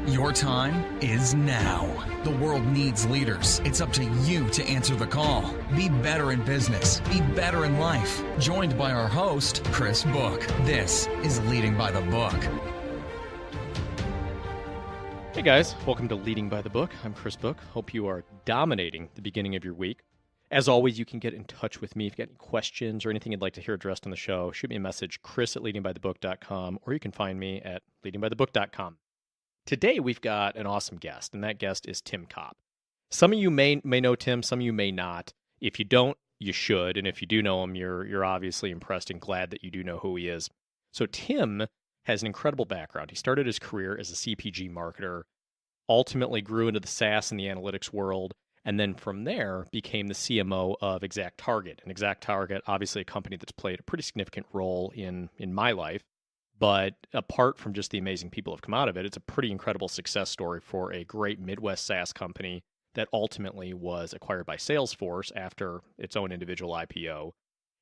Your time is now. The world needs leaders. It's up to you to answer the call. Be better in business. Be better in life. Joined by our host, Chris Book. This is Leading by the Book. Hey guys, welcome to Leading by the Book. I'm Chris Book. Hope you are dominating the beginning of your week. As always, you can get in touch with me if you got any questions or anything you'd like to hear addressed on the show. Shoot me a message, chris@leadingbythebook.com, or you can find me at leadingbythebook.com. Today, we've got an awesome guest, and that guest is Tim Kopp. Some of you may know Tim, some of you may not. If you don't, you should, and if you do know him, you're obviously impressed and glad that you do know who he is. So Tim has an incredible background. He started his career as a CPG marketer, ultimately grew into the SaaS and the analytics world, and then from there became the CMO of ExactTarget. And ExactTarget, obviously a company that's played a pretty significant role in my life. But apart from just the amazing people who have come out of it, it's a pretty incredible success story for a great Midwest SaaS company that ultimately was acquired by Salesforce after its own individual IPO,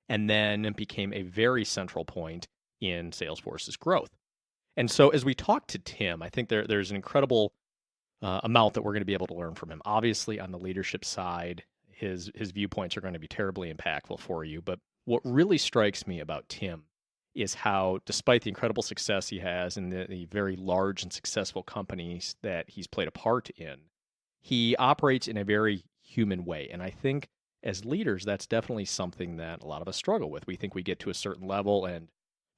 and then became a very central point in Salesforce's growth. And so as we talk to Tim, I think there's an incredible amount that we're going to be able to learn from him. Obviously, on the leadership side, his viewpoints are going to be terribly impactful for you. But what really strikes me about Tim is how, despite the incredible success he has in the very large and successful companies that he's played a part in, he operates in a very human way. And I think as leaders, that's definitely something that a lot of us struggle with. We think we get to a certain level and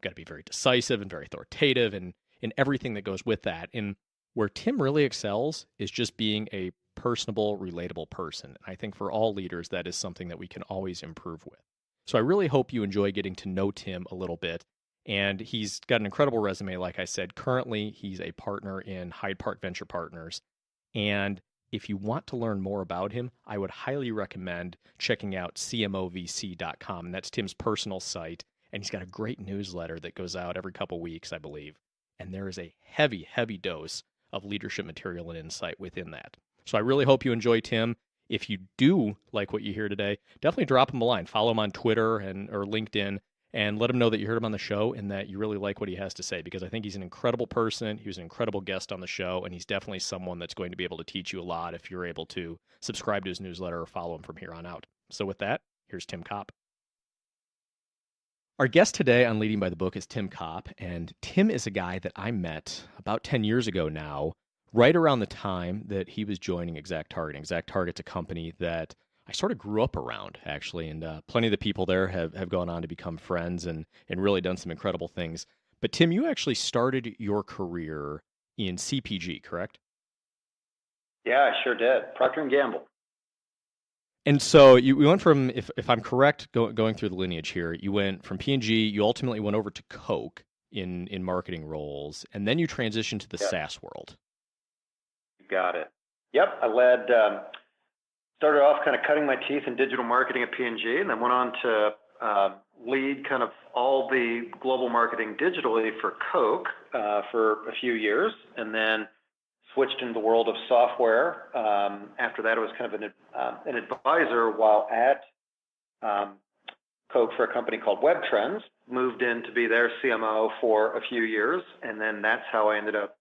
got to be very decisive and very authoritative and everything that goes with that. And where Tim really excels is just being a personable, relatable person. And I think for all leaders, that is something that we can always improve with. So I really hope you enjoy getting to know Tim a little bit. And he's got an incredible resume, like I said. Currently, he's a partner in Hyde Venture Partners. And if you want to learn more about him, I would highly recommend checking out CMOVC.com. And that's Tim's personal site. And he's got a great newsletter that goes out every couple weeks, I believe. And there is a heavy, heavy dose of leadership material and insight within that. So I really hope you enjoy Tim. If you do like what you hear today, definitely drop him a line. Follow him on Twitter or LinkedIn and let him know that you heard him on the show and that you really like what he has to say, because I think he's an incredible person. He was an incredible guest on the show, and he's definitely someone that's going to be able to teach you a lot if you're able to subscribe to his newsletter or follow him from here on out. So with that, here's Tim Kopp. Our guest today on Leading by the Book is Tim Kopp, and Tim is a guy that I met about 10 years ago now, right around the time that he was joining ExactTarget. ExactTarget's a company that I sort of grew up around, actually, and plenty of the people there have gone on to become friends and really done some incredible things. But Tim, you actually started your career in CPG, correct? Yeah, I sure did. Procter & Gamble. And so we went from, if I'm correct, going through the lineage here, you went from P&G, you ultimately went over to Coke in marketing roles, and then you transitioned to the SaaS world. Got it. Yep, I started off kind of cutting my teeth in digital marketing at P&G, and then went on to lead kind of all the global marketing digitally for Coke for a few years, and then switched into the world of software. After that, I was kind of an advisor while at Coke for a company called Web Trends, moved in to be their CMO for a few years, and then that's how I ended up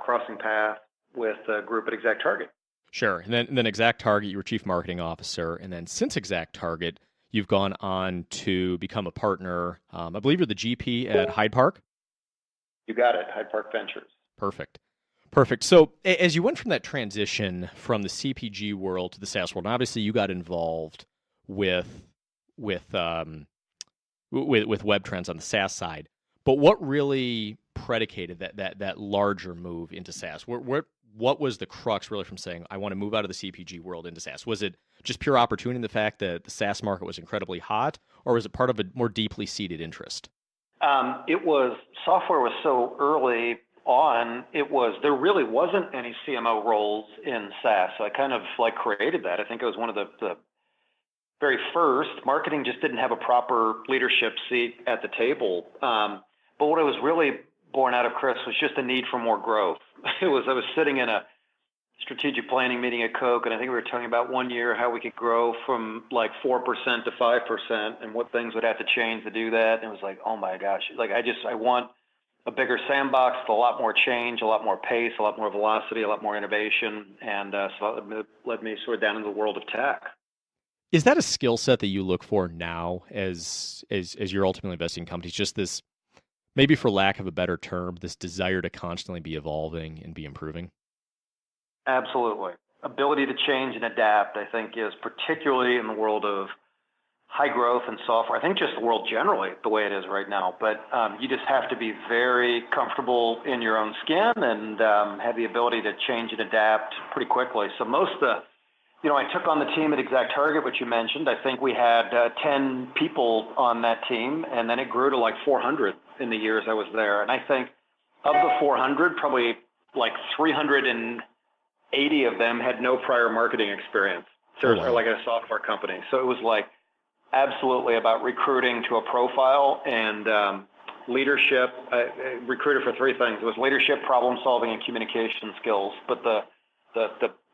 crossing paths with a group at ExactTarget. Sure. And then ExactTarget, you were chief marketing officer. And then since ExactTarget, you've gone on to become a partner. I believe you're the GP at Hyde Park? You got it. Hyde Park Ventures. Perfect. So as you went from that transition from the CPG world to the SaaS world, and obviously you got involved with Web Trends on the SaaS side, but what really predicated that larger move into SaaS? What was the crux really from saying, I want to move out of the CPG world into SaaS? Was it just pure opportunity in the fact that the SaaS market was incredibly hot, or was it part of a more deeply seated interest? It was, software was so early on, there really wasn't any CMO roles in SaaS. So I kind of created that. I think it was one of the very first. Marketing just didn't have a proper leadership seat at the table. But what I was really born out of, Chris, was just a need for more growth. I was sitting in a strategic planning meeting at Coke, and I think we were talking about one year how we could grow from 4% to 5% and what things would have to change to do that. And it was like, oh my gosh, I want a bigger sandbox with a lot more change, a lot more pace, a lot more velocity, a lot more innovation. And so that led me sort of down into the world of tech. Is that a skill set that you look for now as you're ultimately investing in companies? Just this, maybe for lack of a better term, this desire to constantly be evolving and be improving? Absolutely. Ability to change and adapt, I think, is particularly in the world of high growth and software. I think just the world generally, the way it is right now. But you just have to be very comfortable in your own skin and have the ability to change and adapt pretty quickly. So most of the, I took on the team at ExactTarget, which you mentioned. I think we had 10 people on that team, and then it grew to like 400 in the years I was there. And I think of the 400, probably like 380 of them had no prior marketing experience. So Oh, wow. or like a software company. So it was like absolutely about recruiting to a profile and leadership. I recruited for three things. It was leadership, problem solving, and communication skills. But the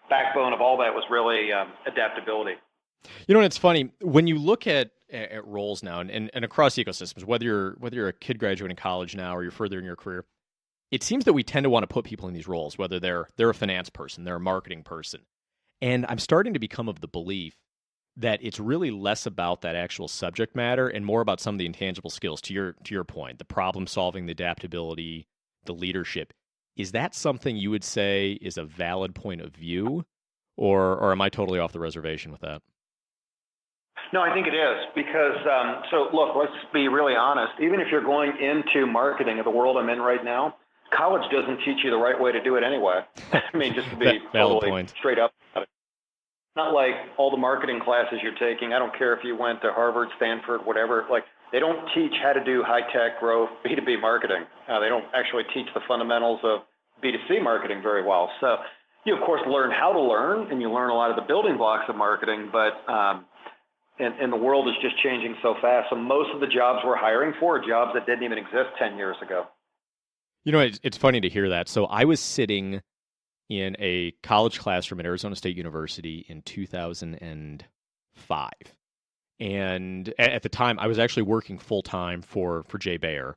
backbone of all that was really adaptability. It's funny when you look at roles now and across ecosystems, whether you're a kid graduating college now or you're further in your career, it seems that we tend to want to put people in these roles, whether they're a finance person, they're a marketing person. And I'm starting to become of the belief that it's really less about that actual subject matter and more about some of the intangible skills. To your point, the problem solving, the adaptability, the leadership. Is that something you would say is a valid point of view, or am I totally off the reservation with that? No, I think it is because, so look, let's be really honest. Even if you're going into marketing of the world I'm in right now, college doesn't teach you the right way to do it anyway. I mean, just to be totally straight up about it. Not like all the marketing classes you're taking. I don't care if you went to Harvard, Stanford, whatever. Like, they don't teach how to do high-tech growth B2B marketing. They don't actually teach the fundamentals of B2C marketing very well. So you, of course, learn how to learn, and you learn a lot of the building blocks of marketing, but and the world is just changing so fast. So most of the jobs we're hiring for are jobs that didn't even exist 10 years ago. It's funny to hear that. So I was sitting in a college classroom at Arizona State University in 2005. And at the time, I was actually working full-time for Jay Baer.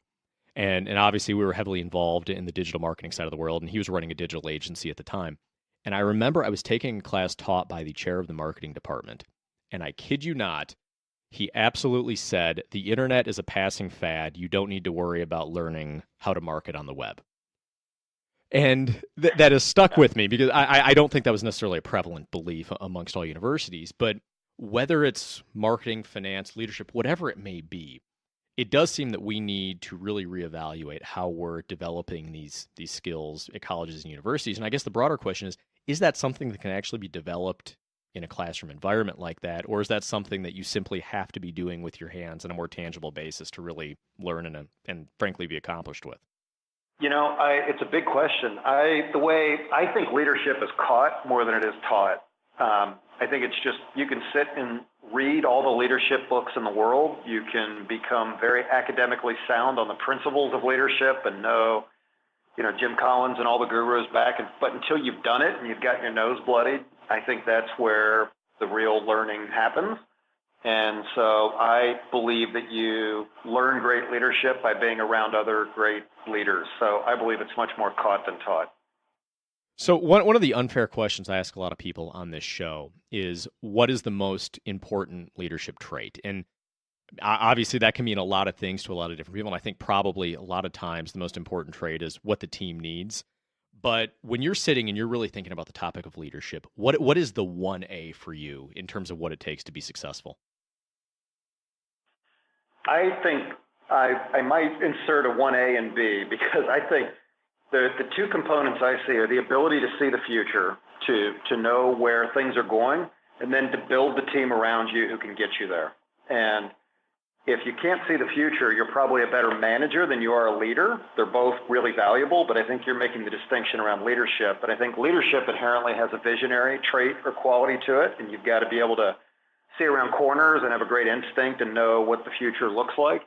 And obviously, we were heavily involved in the digital marketing side of the world, and he was running a digital agency at the time. And I remember I was taking a class taught by the chair of the marketing department. And I kid you not, he absolutely said, the internet is a passing fad. You don't need to worry about learning how to market on the web. And that has stuck with me because I don't think that was necessarily a prevalent belief amongst all universities. But whether it's marketing, finance, leadership, whatever it may be, it does seem that we need to really reevaluate how we're developing these skills at colleges and universities. And I guess the broader question is that something that can actually be developed in a classroom environment like that? Or is that something that you simply have to be doing with your hands on a more tangible basis to really learn and frankly be accomplished with? It's a big question. The way I think leadership is caught more than it is taught. I think it's just, you can sit and read all the leadership books in the world. You can become very academically sound on the principles of leadership and know, Jim Collins and all the gurus back. But until you've done it and you've gotten your nose bloodied, I think that's where the real learning happens. And so I believe that you learn great leadership by being around other great leaders. So I believe it's much more caught than taught. So one of the unfair questions I ask a lot of people on this show is, what is the most important leadership trait? And obviously that can mean a lot of things to a lot of different people. And I think probably a lot of times the most important trait is what the team needs. But when you're sitting and you're really thinking about the topic of leadership, what is the 1A for you in terms of what it takes to be successful? I think I might insert a 1A and B, because I think the two components I see are the ability to see the future, to know where things are going, and then to build the team around you who can get you there. And if you can't see the future, you're probably a better manager than you are a leader. They're both really valuable, but I think you're making the distinction around leadership. But I think leadership inherently has a visionary trait or quality to it, and you've got to be able to see around corners and have a great instinct and know what the future looks like.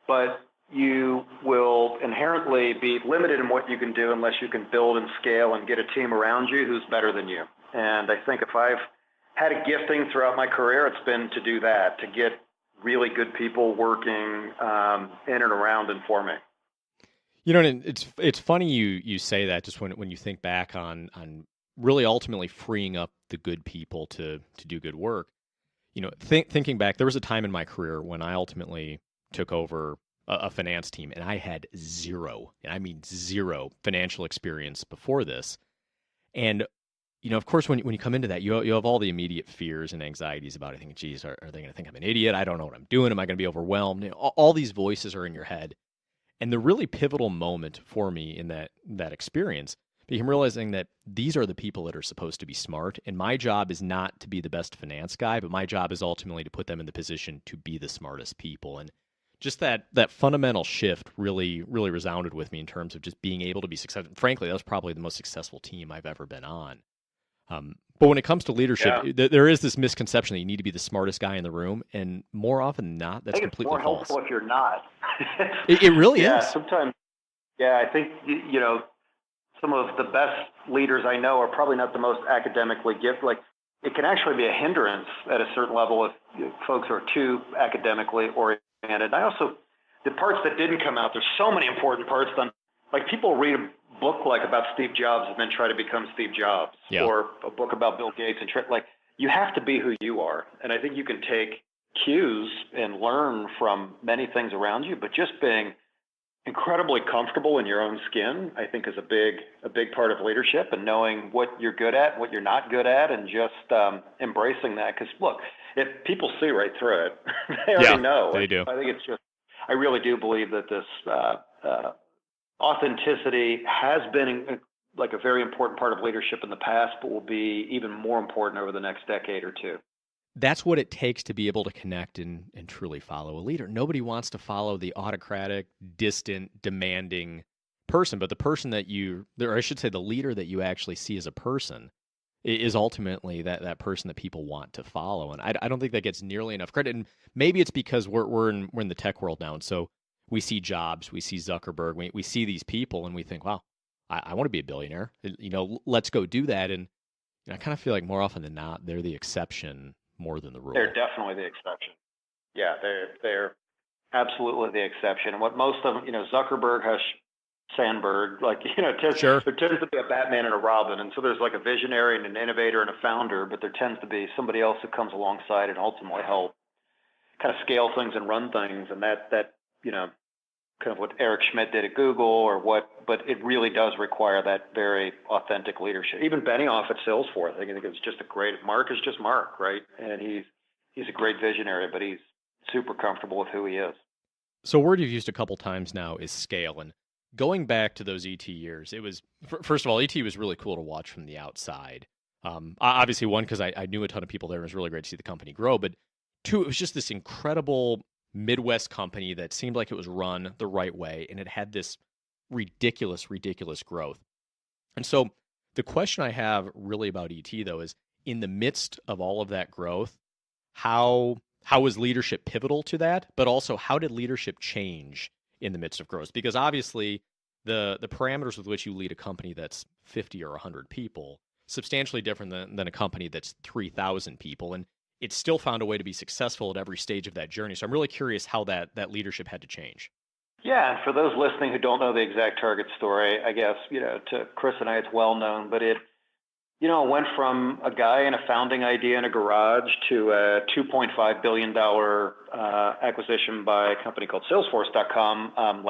But you will inherently be limited in what you can do unless you can build and scale and get a team around you who's better than you. And I think if I've had a gifting throughout my career, it's been to do that, to get really good people working in and around and for me. And it's funny you say that just when you think back on really ultimately freeing up the good people to do good work. Thinking back, there was a time in my career when I ultimately took over a finance team, and I had zero, and I mean zero financial experience before this. And of course, when you come into that, you have all the immediate fears and anxieties about it. Thinking, geez, are they going to think I'm an idiot? I don't know what I'm doing. Am I going to be overwhelmed? All these voices are in your head. And the really pivotal moment for me in that experience became realizing that these are the people that are supposed to be smart. And my job is not to be the best finance guy, but my job is ultimately to put them in the position to be the smartest people. And just that fundamental shift really, really resounded with me in terms of just being able to be successful. Frankly, that was probably the most successful team I've ever been on. But when it comes to leadership, there is this misconception that you need to be the smartest guy in the room, and more often than not, that's completely false. I think it's more helpful if you're not. It really is. Yeah, sometimes. Yeah, I think some of the best leaders I know are probably not the most academically gifted. Like, it can actually be a hindrance at a certain level if folks are too academically oriented. The parts that didn't come out, there's so many important parts done. Like, people read a book like about Steve Jobs and then try to become Steve Jobs, or a book about Bill Gates, and you have to be who you are. And I think you can take cues and learn from many things around you, but just being incredibly comfortable in your own skin, I think, is a big part of leadership, and knowing what you're good at, what you're not good at, and just embracing that. Because look, if people see right through it, they already know. They do. I think I really do believe that this authenticity has been like a very important part of leadership in the past, but will be even more important over the next decade or two. That's what it takes to be able to connect and truly follow a leader. Nobody wants to follow the autocratic, distant, demanding person, but the person that or I should say the leader that you actually see as a person is ultimately that person that people want to follow. And I don't think that gets nearly enough credit. And maybe it's because we're in the tech world now, and so we see Jobs, we see Zuckerberg, we see these people, and we think, wow, I want to be a billionaire. Let's go do that. And I kind of feel like more often than not, they're the exception more than the rule. They're definitely the exception. Yeah, they're absolutely the exception. And what most of them, Zuckerberg has Sandberg, there tends to be a Batman and a Robin. And so there's like a visionary and an innovator and a founder, but there tends to be somebody else who comes alongside and ultimately help kind of scale things and run things. And that kind of what Eric Schmidt did at Google, but it really does require that very authentic leadership. Even Benioff at Salesforce, I think it's just Mark is just Mark, right? And he's a great visionary, but he's super comfortable with who he is. So a word you've used a couple times now is scale. And going back to those ET years, it was, first of all, ET was really cool to watch from the outside. Obviously, one, because I knew a ton of people there, and it was really great to see the company grow. But two, it was just this incredible Midwest company that seemed like it was run the right way, and it had this ridiculous growth. And so the question I have really about ET, though, is in the midst of all of that growth, how was leadership pivotal to that? But also, how did leadership change in the midst of growth? Because obviously, the parameters with which you lead a company that's 50 or 100 people, substantially different than a company that's 3,000 people. And it still found a way to be successful at every stage of that journey. So I'm really curious how that leadership had to change. Yeah, and for those listening who don't know the ExactTarget story, I guess, to Chris and I, it's well known, but it went from a guy and a founding idea in a garage to a $2.5 billion acquisition by a company called Salesforce.com,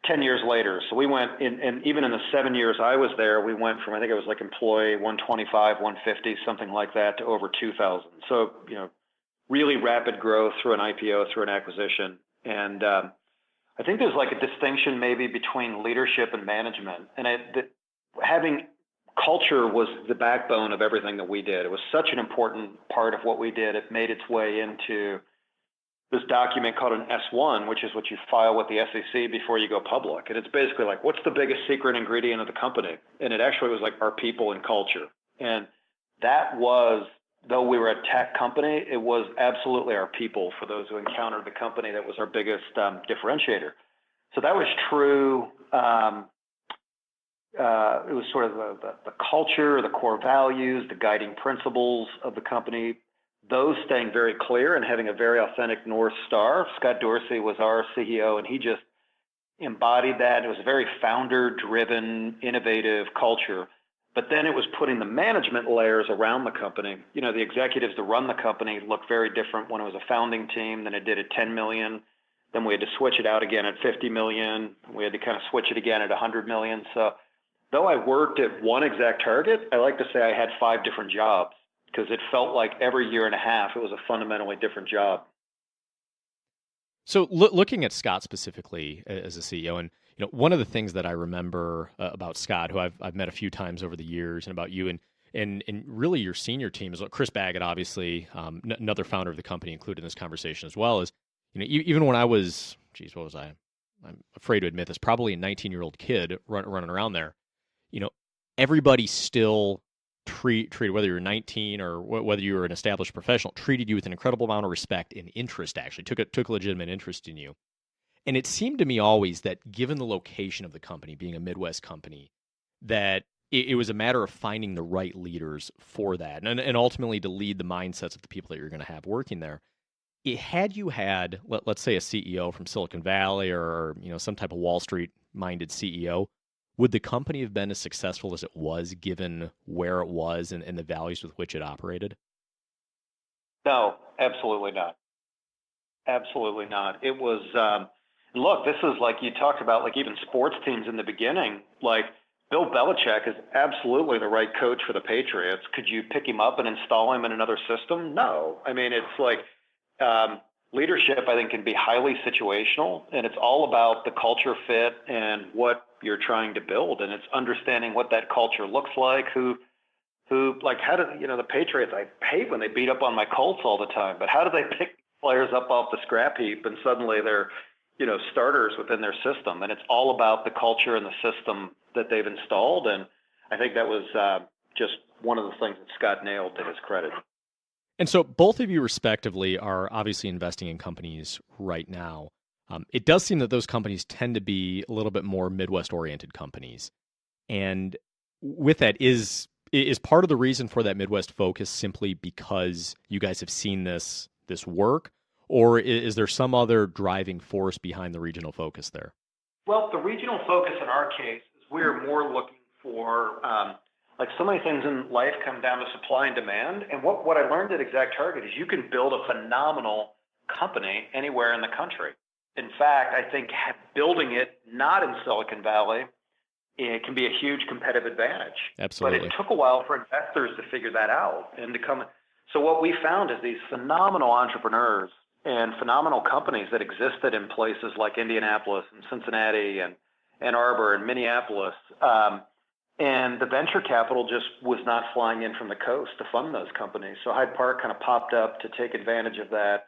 10 years later. So we went in, and even in the 7 years I was there, we went from, I think it was like employee 125, 150, something like that, to over 2,000. So, really rapid growth through an IPO, through an acquisition. And I think there's like a distinction maybe between leadership and management. And having culture was the backbone of everything that we did. It was such an important part of what we did. It made its way into this document called an S1, which is what you file with the SEC before you go public. And it's basically like, what's the biggest secret ingredient of the company? And it actually was like our people and culture. And that was, though we were a tech company, it was absolutely our people. For those who encountered the company, that was our biggest differentiator. So that was true. It was sort of the culture, the core values, the guiding principles of the company, those staying very clear and having a very authentic North Star. Scott Dorsey was our CEO, and he just embodied that. It was a very founder-driven, innovative culture. But then it was putting the management layers around the company. You know, the executives that run the company looked very different when it was a founding team than it did at 10 million. Then we had to switch it out again at 50 million. We had to kind of switch it again at 100 million. So though I worked at one ExactTarget, I like to say I had 5 different jobs because it felt like every year and a half it was a fundamentally different job. So looking at Scott specifically as a CEO, and you know, one of the things that I remember about Scott, who I've met a few times over the years, and about you and really your senior team, is Chris Baggett, obviously, another founder of the company, included in this conversation as well, is, you know, even when I was, what was I? I'm afraid to admit this, probably a 19-year-old kid running around there. You know, everybody still treated, whether you're 19 or whether you were an established professional, treated you with an incredible amount of respect and interest. Actually, took a legitimate interest in you. And it seemed to me always that, given the location of the company, being a Midwest company, that it was a matter of finding the right leaders for that, and ultimately to lead the mindsets of the people that you're going to have working there. Had you had, let's say, a CEO from Silicon Valley, or you know, some type of Wall Street minded CEO, would the company have been as successful as it was, given where it was and the values with which it operated? No, absolutely not. Absolutely not. It was, look, this is like you talked about, like even sports teams in the beginning, like Bill Belichick is absolutely the right coach for the Patriots. Could you pick him up and install him in another system? No. I mean, it's like leadership, I think, can be highly situational, and it's all about the culture fit and what you're trying to build. And it's understanding what that culture looks like, who like, how do, you know, the Patriots, I hate when they beat up on my Colts all the time, but how do they pick players up off the scrap heap and suddenly they're, you know, starters within their system? And it's all about the culture and the system that they've installed. And I think that was just one of the things that Scott nailed, to his credit. And so both of you respectively are obviously investing in companies right now. It does seem that those companies tend to be a little bit more Midwest-oriented companies. And with that, is part of the reason for that Midwest focus simply because you guys have seen this work, or is there some other driving force behind the regional focus there? Well, the regional focus in our case is we're more looking for, like so many things in life come down to supply and demand. And what I learned at ExactTarget is you can build a phenomenal company anywhere in the country. In fact, I think building it not in Silicon Valley, it can be a huge competitive advantage. Absolutely. But it took a while for investors to figure that out and to come. So what we found is these phenomenal entrepreneurs and phenomenal companies that existed in places like Indianapolis and Cincinnati and Ann Arbor and Minneapolis. And the venture capital just was not flying in from the coast to fund those companies. So Hyde Park kind of popped up to take advantage of that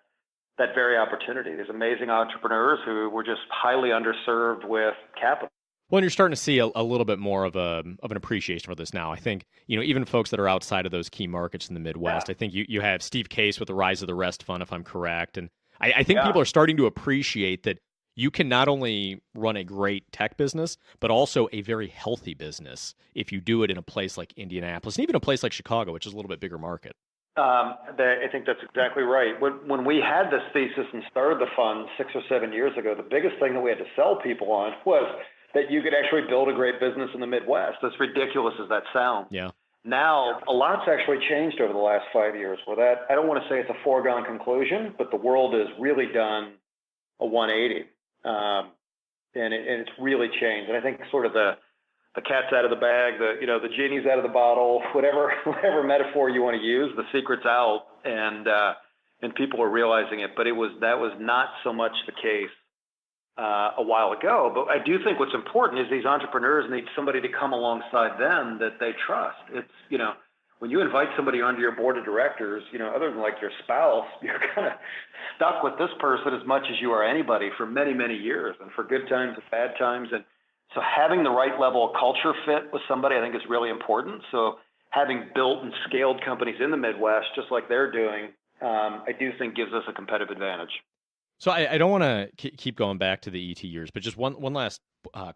very opportunity. There's amazing entrepreneurs who were just highly underserved with capital. Well, and you're starting to see a little bit more of an appreciation for this now. I think, you know, even folks that are outside of those key markets in the Midwest, I think you have Steve Case with the Rise of the Rest Fund, if I'm correct. And I think people are starting to appreciate that you can not only run a great tech business, but also a very healthy business if you do it in a place like Indianapolis, and even a place like Chicago, which is a little bit bigger market. I think that's exactly right. When we had this thesis and started the fund 6 or 7 years ago, the biggest thing that we had to sell people on was that you could actually build a great business in the Midwest. As ridiculous as that sounds. Yeah. Now, a lot's actually changed over the last 5 years. Where that, I don't want to say it's a foregone conclusion, but the world has really done a 180, and it's really changed. And I think sort of the cat's out of the bag, the genie's out of the bottle, whatever metaphor you want to use, the secret's out, and people are realizing it. But that was not so much the case a while ago. But I do think what's important is these entrepreneurs need somebody to come alongside them that they trust. It's, when you invite somebody onto your board of directors, other than like your spouse, you're kind of stuck with this person as much as you are anybody for many, many years, and for good times and bad times. And so having the right level of culture fit with somebody, I think, is really important. So having built and scaled companies in the Midwest, just like they're doing, I do think gives us a competitive advantage. So I don't want to keep going back to the ET years, but just one last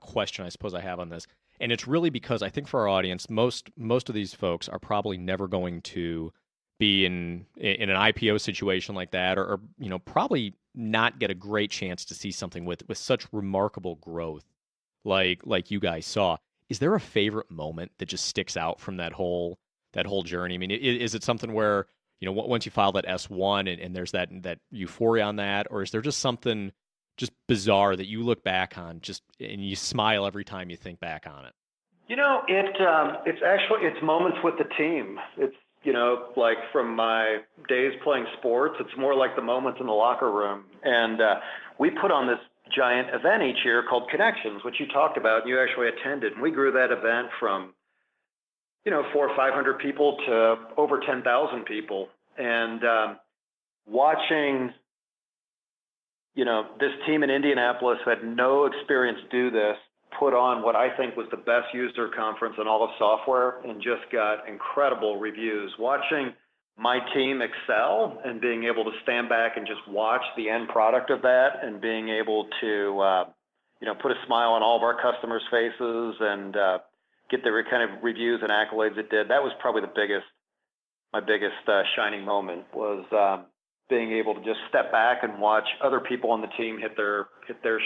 question I suppose I have on this. And it's really because I think for our audience, most of these folks are probably never going to be in an IPO situation like that, or probably not get a great chance to see something with such remarkable growth like you guys saw. Is there a favorite moment that just sticks out from that whole journey? I mean, is it something where, once you file that S1 and there's that euphoria on that, or is there just something just bizarre that you look back on and you smile every time you think back on it? It's moments with the team. It's, like from my days playing sports, it's more like the moments in the locker room. And we put on this giant event each year called Connections, which you talked about and you actually attended. And we grew that event from, 400 or 500 people to over 10,000 people. And watching, this team in Indianapolis who had no experience do this, put on what I think was the best user conference in all of software and just got incredible reviews. Watching my team excel and being able to stand back and just watch the end product of that and being able to, put a smile on all of our customers' faces and get the kind of reviews and accolades it did. That was probably my biggest shining moment was being able to just step back and watch other people on the team hit their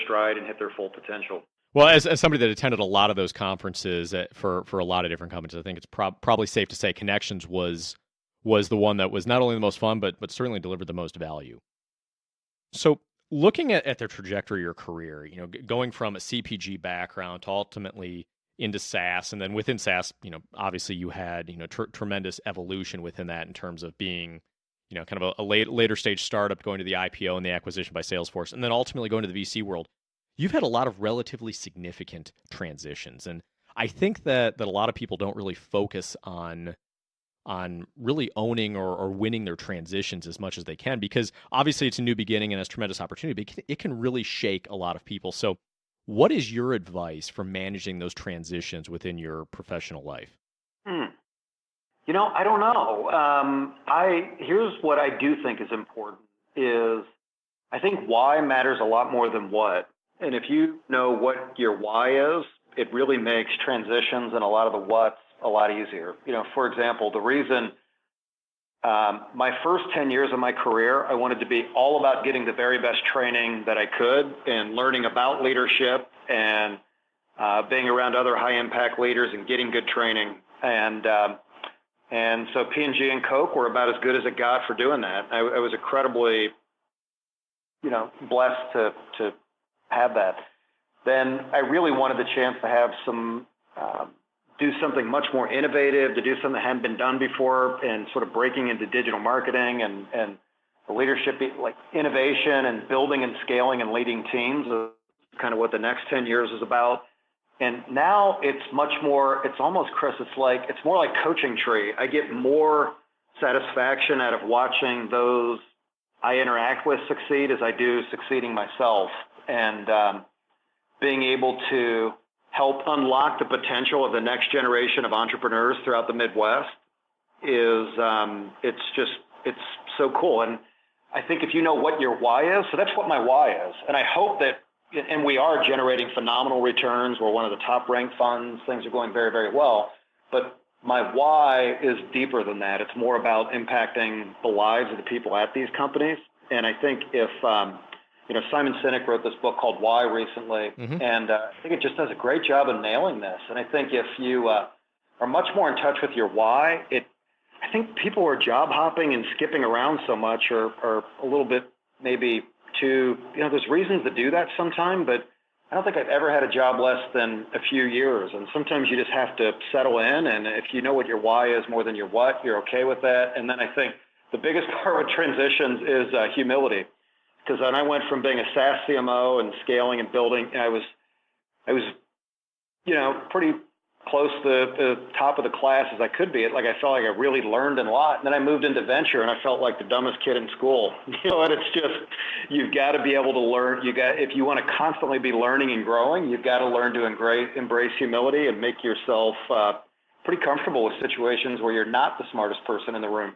stride and hit their full potential. Well, as somebody that attended a lot of those conferences for a lot of different companies, I think it's probably safe to say Connections was the one that was not only the most fun, but certainly delivered the most value. So looking at the trajectory of your career, going from a CPG background to ultimately into SaaS, and then within SaaS, obviously you had, tremendous evolution within that in terms of being, kind of a later stage startup going to the IPO and the acquisition by Salesforce, and then ultimately going to the VC world. You've had a lot of relatively significant transitions, and I think that a lot of people don't really focus on really owning or winning their transitions as much as they can, because obviously it's a new beginning and has tremendous opportunity, but it can really shake a lot of people. So what is your advice for managing those transitions within your professional life? I don't know. Here's what I do think is important is I think why matters a lot more than what. And if you know what your why is, it really makes transitions and a lot of the what's a lot easier. For example, the reason my first 10 years of my career, I wanted to be all about getting the very best training that I could and learning about leadership and being around other high impact leaders and getting good training. And so P&G and Kopp were about as good as it got for doing that. I was incredibly, blessed to have that. Then I really wanted the chance to have do something much more innovative, to do something that hadn't been done before, and sort of breaking into digital marketing and the leadership, like innovation and building and scaling and leading teams is kind of what the next 10 years is about. And now it's much more, it's almost, Chris, it's more like coaching tree. I get more satisfaction out of watching those I interact with succeed as I do succeeding myself. And being able to help unlock the potential of the next generation of entrepreneurs throughout the Midwest is, it's so cool. And I think if you know what your why is, so that's what my why is. And I hope that, and we are generating phenomenal returns. We're one of the top ranked funds. Things are going very, very well. But my why is deeper than that. It's more about impacting the lives of the people at these companies. And I think if, Simon Sinek wrote this book called Why recently, and I think it just does a great job of nailing this. And I think if you are much more in touch with your why, I think people who are job hopping and skipping around so much are a little bit maybe too, there's reasons to do that sometime, but I don't think I've ever had a job less than a few years. And sometimes you just have to settle in. And if you know what your why is more than your what, you're okay with that. And then I think the biggest part with transitions is humility. Because when I went from being a SaaS CMO and scaling and building, I was, pretty close to the top of the class as I could be. I felt like I really learned a lot. And then I moved into venture and I felt like the dumbest kid in school. And it's just, you've got to be able to learn. If you want to constantly be learning and growing, you've got to learn to embrace humility and make yourself pretty comfortable with situations where you're not the smartest person in the room.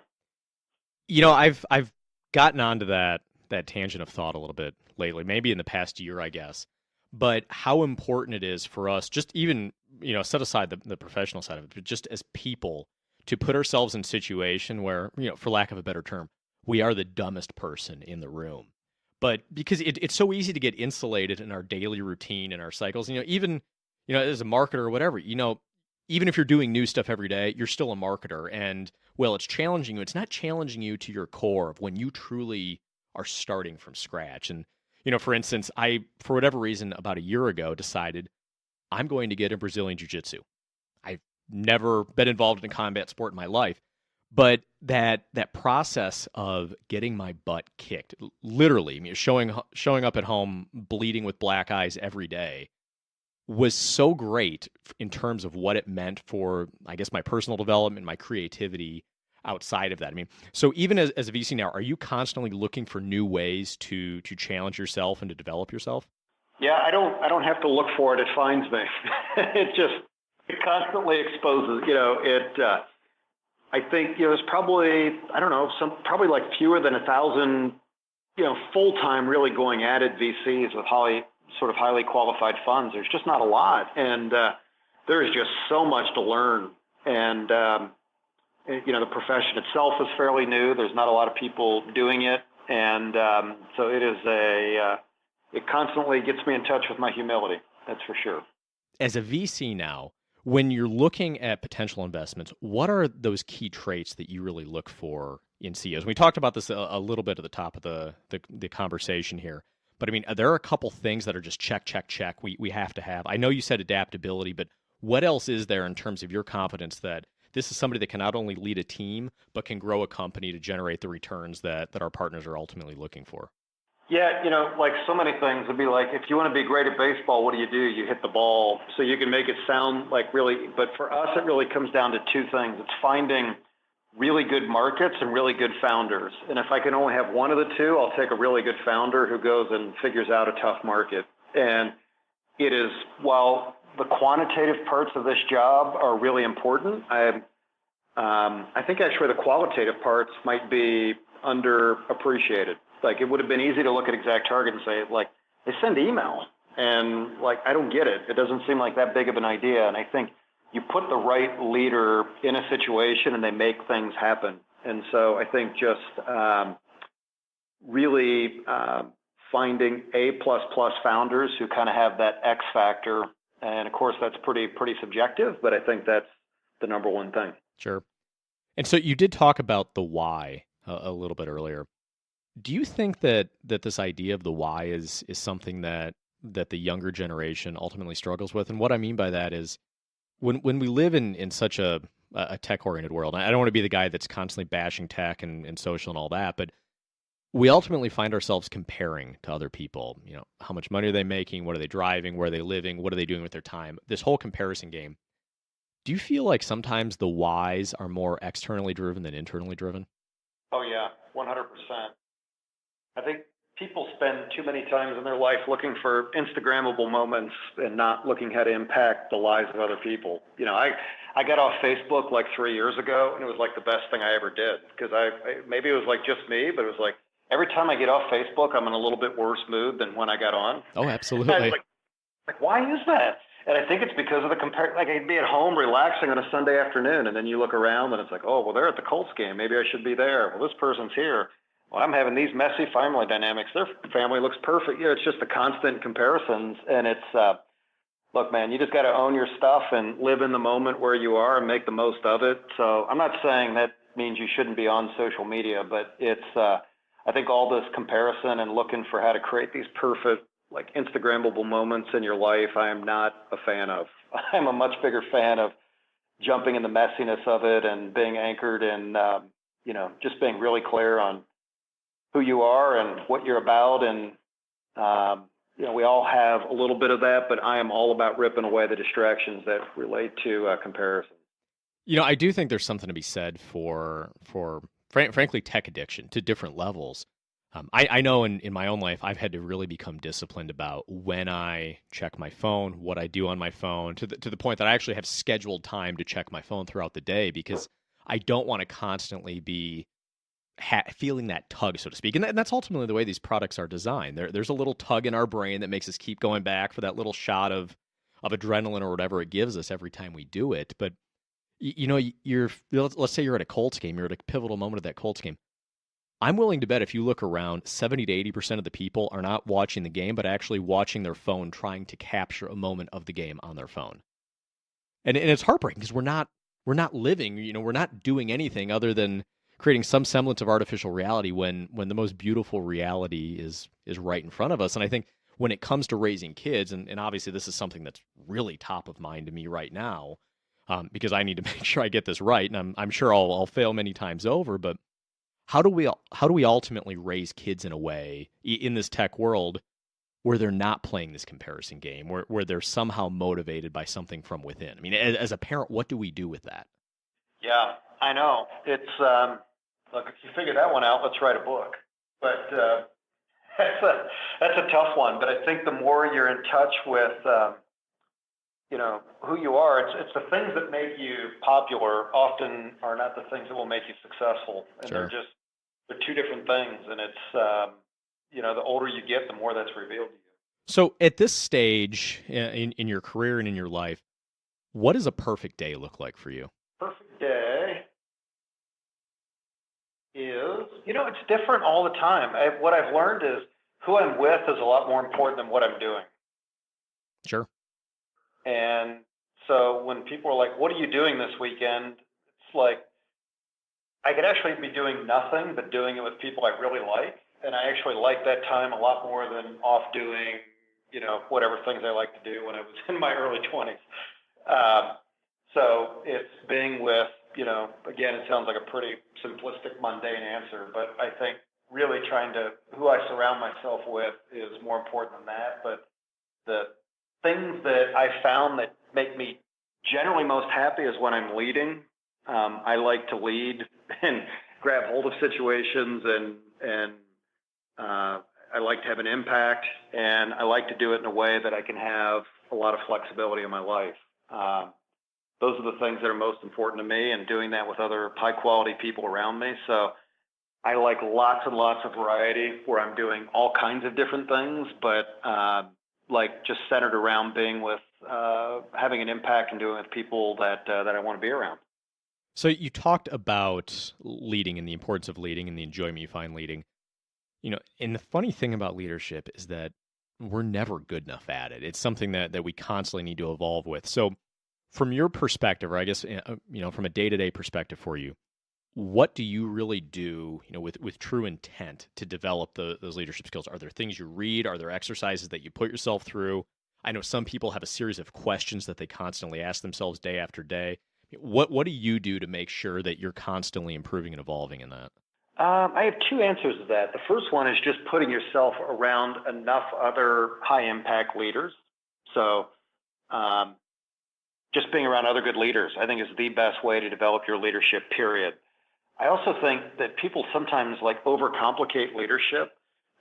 I've gotten onto that tangent of thought a little bit lately, maybe in the past year, I guess, but how important it is for us, just even, set aside the professional side of it, but just as people to put ourselves in a situation where, for lack of a better term, we are the dumbest person in the room, But because it's so easy to get insulated in our daily routine and our cycles, even, as a marketer or whatever, even if you're doing new stuff every day, you're still a marketer. And well, it's challenging you. It's not challenging you to your core of when you truly are starting from scratch. And, for instance, I, for whatever reason, about a year ago, decided I'm going to get in Brazilian Jiu-Jitsu. I've never been involved in a combat sport in my life, but that process of getting my butt kicked, literally, showing up at home bleeding with black eyes every day, was so great in terms of what it meant for, I guess, my personal development, my creativity outside of that. So even as a VC now, are you constantly looking for new ways to challenge yourself and to develop yourself? Yeah, I don't have to look for it. It finds me. It constantly exposes, I think, there's probably, I don't know, probably like fewer than 1,000, full-time really going at it VCs with highly qualified funds. There's just not a lot. And there is just so much to learn. And, the profession itself is fairly new. There's not a lot of people doing it. And so it is it constantly gets me in touch with my humility. That's for sure. As a VC now, when you're looking at potential investments, what are those key traits that you really look for in CEOs? We talked about this a little bit at the top of the conversation here, but there are a couple things that are just check. We have to have. I know you said adaptability, but what else is there in terms of your confidence that this is somebody that can not only lead a team, but can grow a company to generate the returns that our partners are ultimately looking for? Yeah, like so many things, it'd be like, if you want to be great at baseball, what do? You hit the ball. So you can make it sound like really, but for us, it really comes down to two things. It's finding really good markets and really good founders. And if I can only have one of the two, I'll take a really good founder who goes and figures out a tough market. And it is, while the quantitative parts of this job are really important, I think actually the qualitative parts might be underappreciated. Like, it would have been easy to look at ExactTarget and say, like, they send email, and like, I don't get it. It doesn't seem like that big of an idea. And I think you put the right leader in a situation and they make things happen. And so I think just really finding A++ founders who kind of have that X factor. And of course, that's pretty subjective, but I think that's the number one thing. Sure. And so you did talk about the why a little bit earlier. Do you think that this idea of the why is something that the younger generation ultimately struggles with? And what I mean by that is when we live in such a tech-oriented world, I don't want to be the guy that's constantly bashing tech and social and all that, but we ultimately find ourselves comparing to other people. How much money are they making? What are they driving? Where are they living? What are they doing with their time? This whole comparison game. Do you feel like sometimes the whys are more externally driven than internally driven? Oh, yeah, 100%. I think people spend too many times in their life looking for Instagrammable moments and not looking how to impact the lives of other people. I got off Facebook like 3 years ago, and it was like the best thing I ever did, because maybe it was like just me, but it was like every time I get off Facebook, I'm in a little bit worse mood than when I got on. Oh, absolutely. Like, why is that? And I think it's because of like, I'd be at home relaxing on a Sunday afternoon, and then you look around and it's like, oh, well, they're at the Colts game. Maybe I should be there. Well, this person's here. Well, I'm having these messy family dynamics. Their family looks perfect. It's just the constant comparisons. And it's, look, man, you just got to own your stuff and live in the moment where you are and make the most of it. So I'm not saying that means you shouldn't be on social media, but it's, I think all this comparison and looking for how to create these perfect, like, Instagrammable moments in your life, I am not a fan of. I'm a much bigger fan of jumping in the messiness of it and being anchored in, just being really clear on who you are and what you're about. And, we all have a little bit of that, but I am all about ripping away the distractions that relate to comparison. I do think there's something to be said for frankly, tech addiction to different levels. I know in my own life, I've had to really become disciplined about when I check my phone, what I do on my phone, to the point that I actually have scheduled time to check my phone throughout the day, because I don't want to constantly be feeling that tug, so to speak. And that's ultimately the way these products are designed. There's a little tug in our brain that makes us keep going back for that little shot of adrenaline or whatever it gives us every time we do it. But, let's say you're at a Colts game, you're at a pivotal moment of that Colts game. I'm willing to bet if you look around, 70 to 80% of the people are not watching the game, but actually watching their phone, trying to capture a moment of the game on their phone. And it's heartbreaking because we're not living, we're not doing anything other than creating some semblance of artificial reality when the most beautiful reality is right in front of us. And I think when it comes to raising kids, and obviously this is something that's really top of mind to me right now, because I need to make sure I get this right, and I'm sure I'll fail many times over. But how do we ultimately raise kids in a way in this tech world where they're not playing this comparison game, where they're somehow motivated by something from within? I mean, as a parent, what do we do with that? Yeah, I know. It's look, if you figure that one out, let's write a book. But that's a tough one. But I think the more you're in touch with who you are, it's the things that make you popular often are not the things that will make you successful, and Sure. they're two different things. And it's the older you get, the more that's revealed to you. So at this stage in your career and in your life, what does a perfect day look like for you? Perfect day is, it's different all the time. What I've learned is who I'm with is a lot more important than what I'm doing. Sure. And so when people are like, what are you doing this weekend? It's like, I could actually be doing nothing, but doing it with people I really like. And I actually like that time a lot more than off doing, whatever things I like to do when I was in my early 20s. So it's being with, again, it sounds like a pretty simplistic, mundane answer, but I think really who I surround myself with is more important than that. But the things that I found that make me generally most happy is when I'm leading. I like to lead and grab hold of situations, and I like to have an impact, and I like to do it in a way that I can have a lot of flexibility in my life. Those are the things that are most important to me, and doing that with other high-quality people around me. So I like lots and lots of variety where I'm doing all kinds of different things, but like just centered around being with, having an impact and doing it with people that I want to be around. So you talked about leading and the importance of leading and the enjoyment you find leading. And the funny thing about leadership is that we're never good enough at it. It's something that we constantly need to evolve with. So from your perspective, or I guess, from a day-to-day perspective for you, what do you really do, with true intent to develop those leadership skills? Are there things you read? Are there exercises that you put yourself through? I know some people have a series of questions that they constantly ask themselves day after day. What do you do to make sure that you're constantly improving and evolving in that? I have two answers to that. The first one is just putting yourself around enough other high-impact leaders. So just being around other good leaders, I think, is the best way to develop your leadership, period. I also think that people sometimes overcomplicate leadership.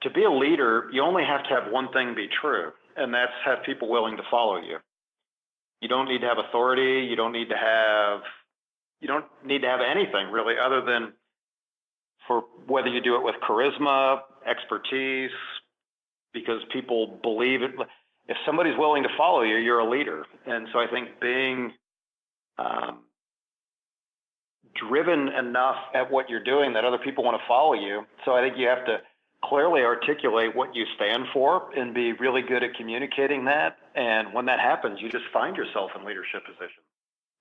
To be a leader, you only have to have one thing be true, and that's have people willing to follow you. You don't need to have authority. You don't need to have anything really other than for whether you do it with charisma, expertise, because people believe it. If somebody's willing to follow you, you're a leader. And so I think being driven enough at what you're doing that other people want to follow you. So I think you have to clearly articulate what you stand for and be really good at communicating that. And when that happens, you just find yourself in leadership positions.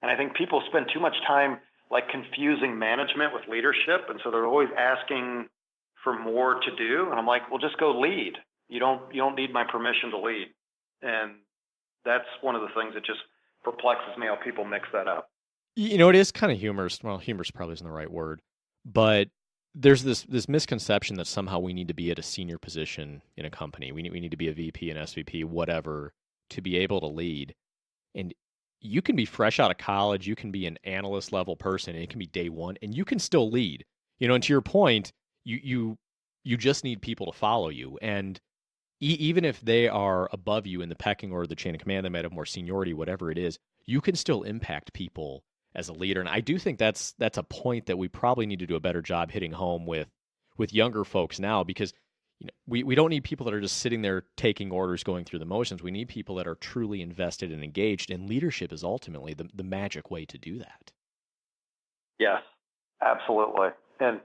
And I think people spend too much time confusing management with leadership. And so they're always asking for more to do. And I'm like, well, just go lead. You don't need my permission to lead. And that's one of the things that just perplexes me, how people mix that up. It is kind of humorous. Well, humorous probably isn't the right word, but there's this misconception that somehow we need to be at a senior position in a company. We need to be a VP, an SVP, whatever, to be able to lead. And you can be fresh out of college, you can be an analyst level person, and it can be day one, and you can still lead. And to your point, you just need people to follow you. And even if they are above you in the pecking order, the chain of command, they might have more seniority, whatever it is, you can still impact people as a leader. And I do think that's a point that we probably need to do a better job hitting home with younger folks now, because we don't need people that are just sitting there taking orders, going through the motions. We need people that are truly invested and engaged, and leadership is ultimately the magic way to do that. Yes, absolutely. And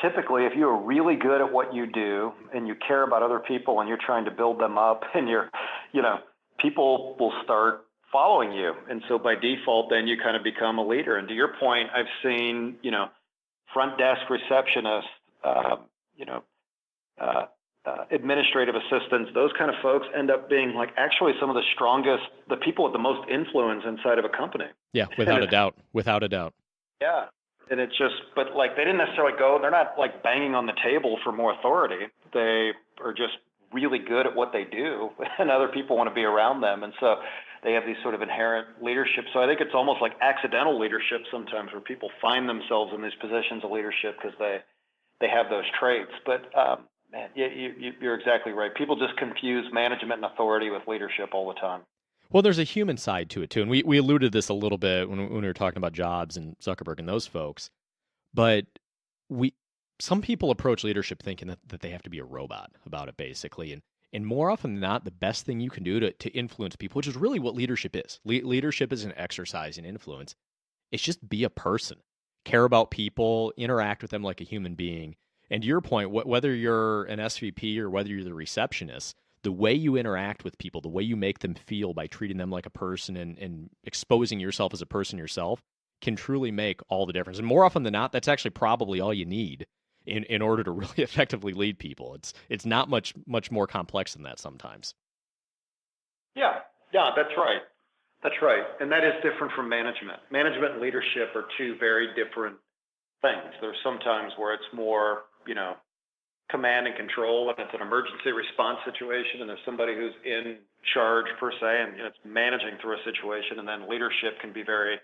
typically, if you are really good at what you do and you care about other people and you're trying to build them up and people will start following you. And so by default, then you kind of become a leader. And to your point, I've seen, front desk receptionists, administrative assistants, those kind of folks end up being like actually some of the people with the most influence inside of a company. Yeah, without a doubt. Without a doubt. Yeah. And it's just, but like they didn't necessarily they're not like banging on the table for more authority. They are just really good at what they do and other people want to be around them. And so they have these sort of inherent leadership. So I think it's almost like accidental leadership sometimes where people find themselves in these positions of leadership because they have those traits. But man, you're exactly right. People just confuse management and authority with leadership all the time. Well, there's a human side to it too, and we alluded to this a little bit when we were talking about Jobs and Zuckerberg and those folks. But some people approach leadership thinking that they have to be a robot about it, basically, and more often than not, the best thing you can do to influence people, which is really what leadership is. Leadership is an exercise in influence. It's just be a person, care about people, interact with them like a human being. And to your point, whether you're an SVP or whether you're the receptionist, the way you interact with people, the way you make them feel by treating them like a person and exposing yourself as a person yourself can truly make all the difference. And more often than not, that's actually probably all you need in order to really effectively lead people. It's not much more complex than that sometimes. Yeah, that's right. That's right. And that is different from management. Management and leadership are two very different things. There's sometimes where it's more, command and control, and it's an emergency response situation, and there's somebody who's in charge per se, and it's managing through a situation, and then leadership can be very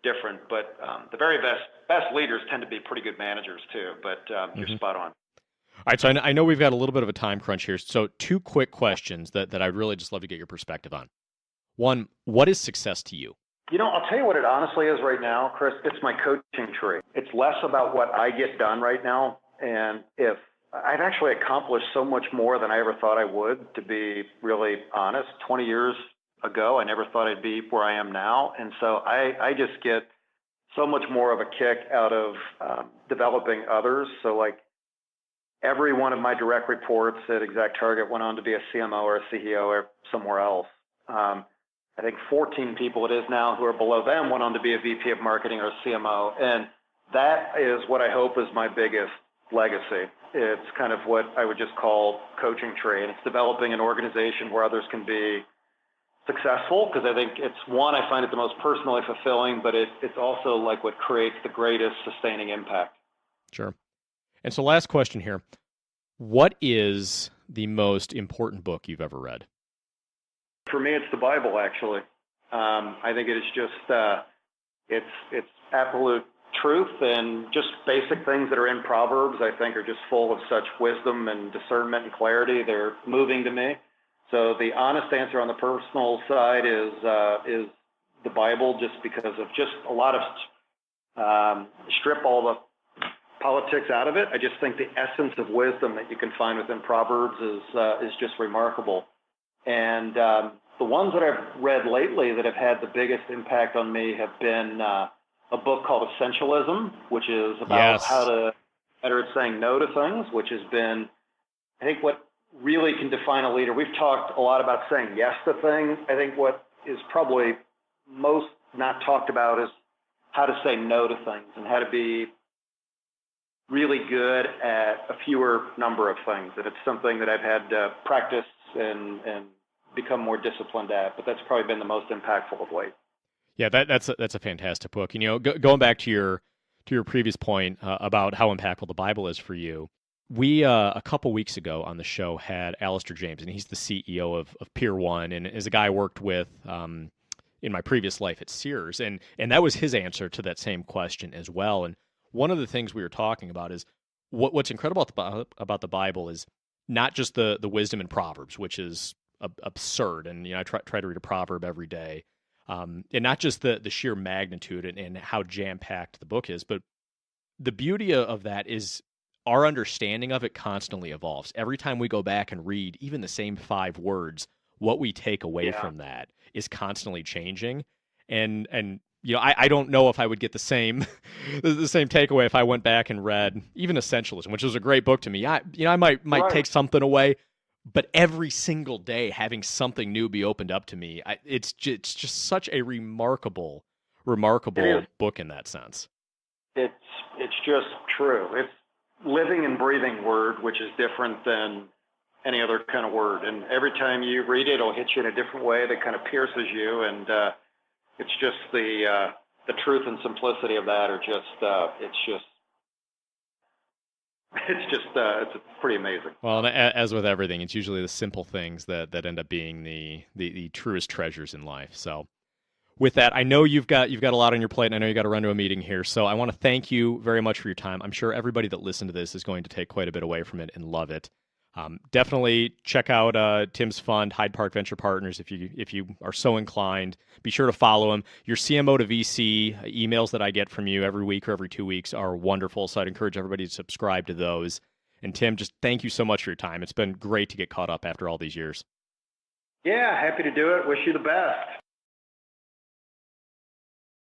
different. But the very best leaders tend to be pretty good managers too. But you're spot on. All right, so I know we've got a little bit of a time crunch here. So 2 quick questions that I'd really just love to get your perspective on. One, what is success to you? I'll tell you what it honestly is right now, Chris. It's my coaching tree. It's less about what I get done right now, and if I've actually accomplished so much more than I ever thought I would, to be really honest. 20 years ago, I never thought I'd be where I am now. And so I just get so much more of a kick out of developing others. So like every one of my direct reports at ExactTarget went on to be a CMO or a CEO or somewhere else. I think 14 people it is now who are below them went on to be a VP of marketing or a CMO. And that is what I hope is my biggest legacy. It's kind of what I would just call coaching tree. And it's developing an organization where others can be successful, because I think I find it the most personally fulfilling, but it's also like what creates the greatest sustaining impact. Sure. And so last question here. What is the most important book you've ever read? For me, it's the Bible, actually. I think it is just, it's absolute truth, and just basic things that are in Proverbs, I think, are just full of such wisdom and discernment and clarity. They're moving to me. So the honest answer on the personal side is the Bible, just because of just a lot of strip all the politics out of it. I just think the essence of wisdom that you can find within Proverbs is just remarkable. And the ones that I've read lately that have had the biggest impact on me have been a book called Essentialism, which is about how to better at saying no to things, which has been, I think, what really can define a leader. We've talked a lot about saying yes to things. I think what is probably most not talked about is how to say no to things and how to be really good at a fewer number of things. And it's something that I've had to practice and become more disciplined at, but that's probably been the most impactful of late. Yeah, that's a fantastic book. Going back to your previous point about how impactful the Bible is for you, we a couple weeks ago on the show had Alistair James, and he's the CEO of Pier 1, and is a guy I worked with in my previous life at Sears, and that was his answer to that same question as well. And one of the things we were talking about is what's incredible about the Bible is not just the wisdom in Proverbs, which is absurd, and I try to read a proverb every day. And not just the sheer magnitude and how jam-packed the book is, but the beauty of that is our understanding of it constantly evolves. Every time we go back and read even the same 5 words, what we take away from that is constantly changing. And I don't know if I would get the same the same takeaway if I went back and read even Essentialism, which was a great book to me. I might Right. take something away, but every single day having something new be opened up to me, it's just such a remarkable book in that sense. It's just true. It's living and breathing word, which is different than any other kind of word. And every time you read it, it'll hit you in a different way that kind of pierces you. And it's just the truth and simplicity of that are just it's pretty amazing. Well, and as with everything, it's usually the simple things that end up being the truest treasures in life. So with that, I know you've got a lot on your plate, and I know you got to run to a meeting here. So I want to thank you very much for your time. I'm sure everybody that listened to this is going to take quite a bit away from it and love it. Definitely check out Tim's fund, Hyde Park Venture Partners, if you are so inclined. Be sure to follow him. Your CMO to VC emails that I get from you every week or every 2 weeks are wonderful, so I'd encourage everybody to subscribe to those. And Tim, just thank you so much for your time. It's been great to get caught up after all these years. Yeah, happy to do it. Wish you the best.